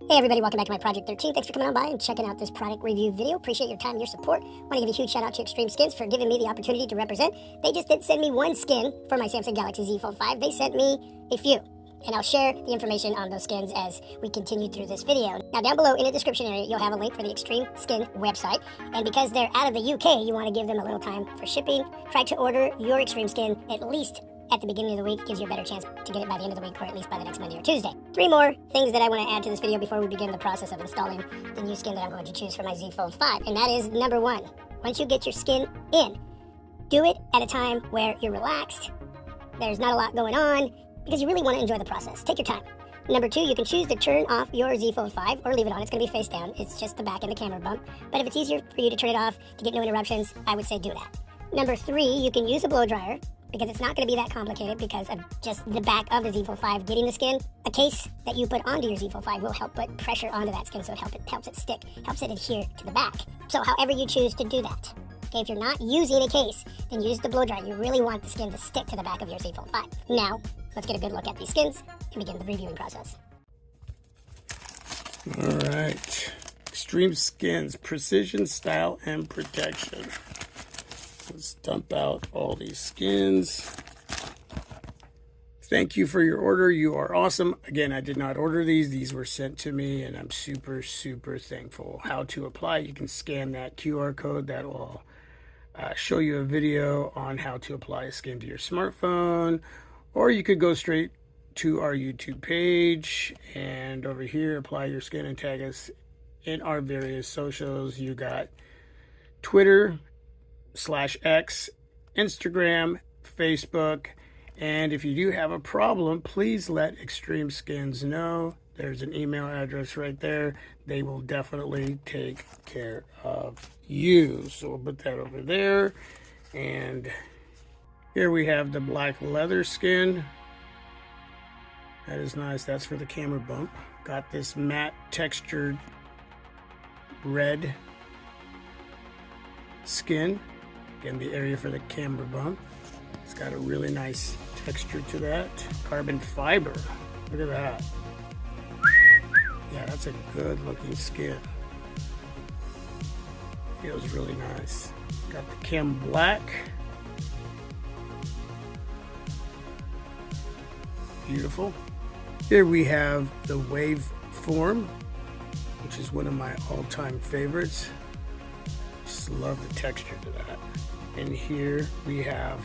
Hey everybody, welcome back to my Project 13. Thanks for coming on by and checking out this product review video. Appreciate your time and your support. Want to give a huge shout out to XtremeSkins for giving me the opportunity to represent. They just didn't send me one skin for my Samsung Galaxy Z Fold 5. They sent me a few. And I'll share the information on those skins as we continue through this video. Now down below in the description area, you'll have a link for the XtremeSkins website. And because they're out of the UK, you want to give them a little time for shipping. Try to order your XtremeSkin at least at the beginning of the week. Gives you a better chance to get it by the end of the week, or at least by the next Monday or Tuesday. 3 more things that I want to add to this video before we begin the process of installing the new skin that I'm going to choose for my Z Fold 5. And that is number 1. Once you get your skin in, do it at a time where you're relaxed. There's not a lot going on, because you really want to enjoy the process. Take your time. Number 2, you can choose to turn off your Z Fold 5 or leave it on. It's going to be face down. It's just the back and the camera bump. But if it's easier for you to turn it off to get no interruptions, I would say do that. Number 3, you can use a blow dryer, because it's not going to be that complicated because of just the back of the Z Fold 5 getting the skin. A case that you put onto your Z Fold 5 will help put pressure onto that skin, so it helps it stick, helps it adhere to the back. So however you choose to do that. Okay, if you're not using a case, then use the blow dryer. You really want the skin to stick to the back of your Z Fold 5. Now, let's get a good look at these skins and begin the reviewing process. All right, XtremeSkins, precision, style, and protection. Let's dump out all these skins. Thank you for your order. You are awesome. Again, I did not order these. These were sent to me, and I'm super, super thankful. How to apply, you can scan that QR code. That will show you a video on how to apply a skin to your smartphone, or you could go straight to our YouTube page, and over here, apply your skin and tag us in our various socials. You got Twitter /X, Instagram, Facebook, and if you do have a problem, please let XtremeSkins know. There's an email address right there. They will definitely take care of you. So we'll put that over there. And here we have the black leather skin. That is nice. That's for the camera bump. Got this matte textured red skin. Again, the area for the camera bump. It's got a really nice texture to that. Carbon fiber. Look at that. Yeah, that's a good looking skin. Feels really nice. Got the chem black. Beautiful. Here we have the wave form, which is one of my all-time favorites. Just love the texture to that. And here we have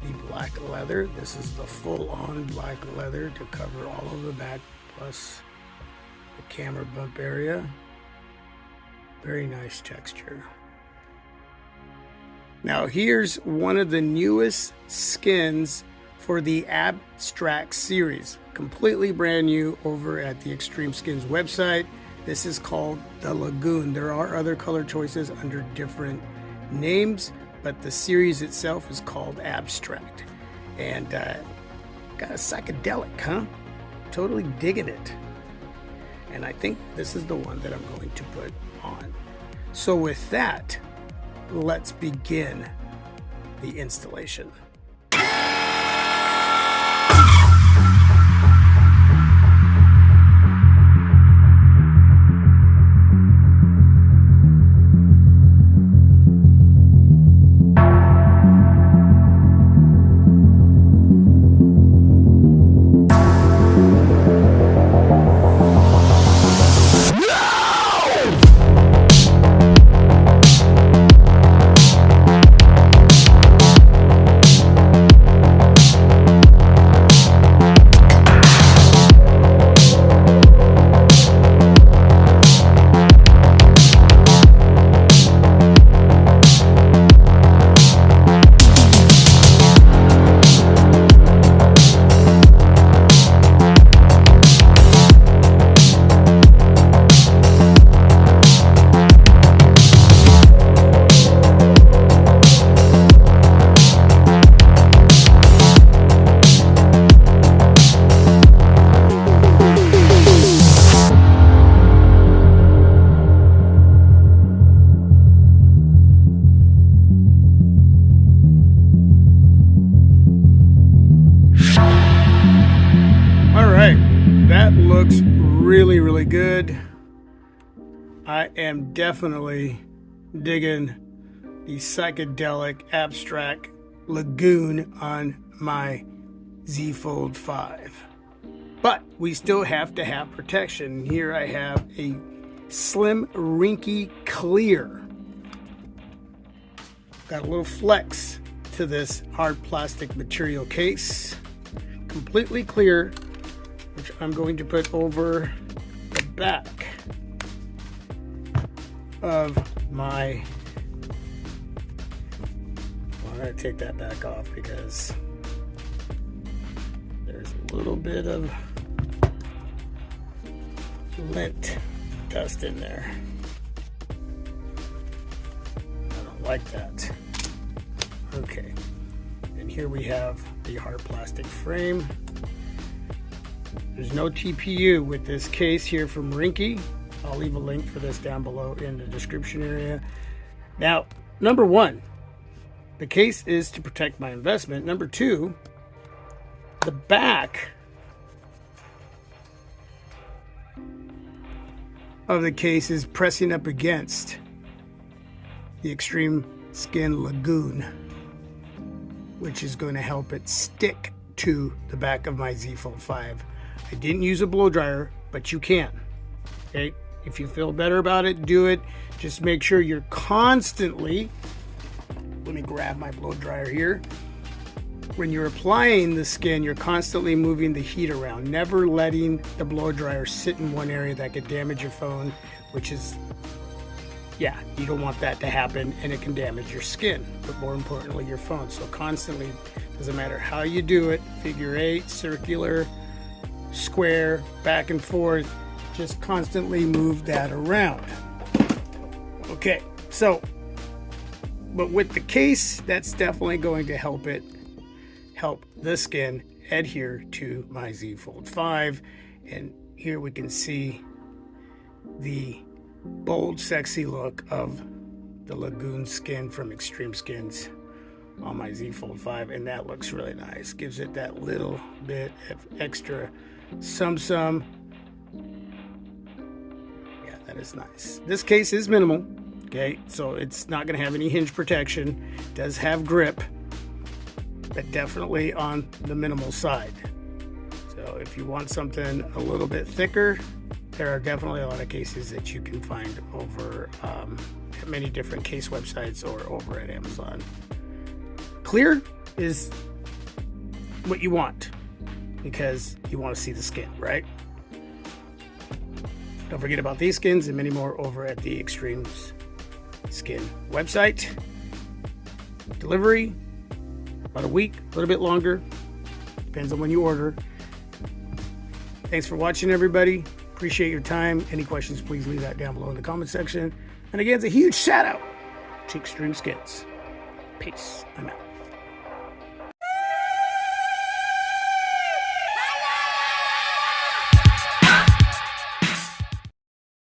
the black leather. This is the full-on black leather to cover all of the back, plus the camera bump area. Very nice texture. Now here's one of the newest skins for the Abstract series. Completely brand new over at the XtremeSkins website. This is called the Lagoon. There are other color choices under different names, but the series itself is called Abstract. And got a psychedelic, huh? Totally digging it. And I think this is the one that I'm going to put on. So with that, let's begin the installation. good. I am definitely digging the psychedelic abstract Lagoon on my Z Fold 5. But we still have to have protection. Here I have a slim, rinky clear. Got a little flex to this hard plastic material case. Completely clear, which I'm going to put over the back of my... Well, I'm going to take that back off because there's a little bit of lint dust in there. I don't like that. Okay, and here we have the hard plastic frame. There's no TPU with this case here from Rinky. I'll leave a link for this down below in the description area. Now, number one, the case is to protect my investment. Number two, the back of the case is pressing up against the XtremeSkins Lagoon, which is going to help it stick to the back of my Z Fold 5. I didn't use a blow dryer, but you can. Okay, if you feel better about it, do it. Just make sure you're constantly, let me grab my blow dryer here. When you're applying the skin, you're constantly moving the heat around, never letting the blow dryer sit in one area that could damage your phone, which is, yeah, you don't want that to happen, and it can damage your skin, but more importantly, your phone. So constantly, doesn't matter how you do it, figure eight, circular, square, back and forth, just constantly move that around. Okay, so, but with the case, that's definitely going to help the skin adhere to my Z Fold 5. And here we can see the bold, sexy look of the Lagoon skin from XtremeSkins on my Z Fold 5, and that looks really nice. Gives it that little bit of extra some. Yeah, that is nice. This case is minimal, okay, so it's not going to have any hinge protection. It does have grip, but definitely on the minimal side. So if you want something a little bit thicker, there are definitely a lot of cases that you can find over at many different case websites or over at Amazon. Clear is what you want because you want to see the skin, right? Don't forget about these skins and many more over at the XtremeSkins website. Delivery, about a week, a little bit longer. Depends on when you order. Thanks for watching, everybody. Appreciate your time. Any questions, please leave that down below in the comment section. And again, it's a huge shout out to XtremeSkins. Peace. I'm out.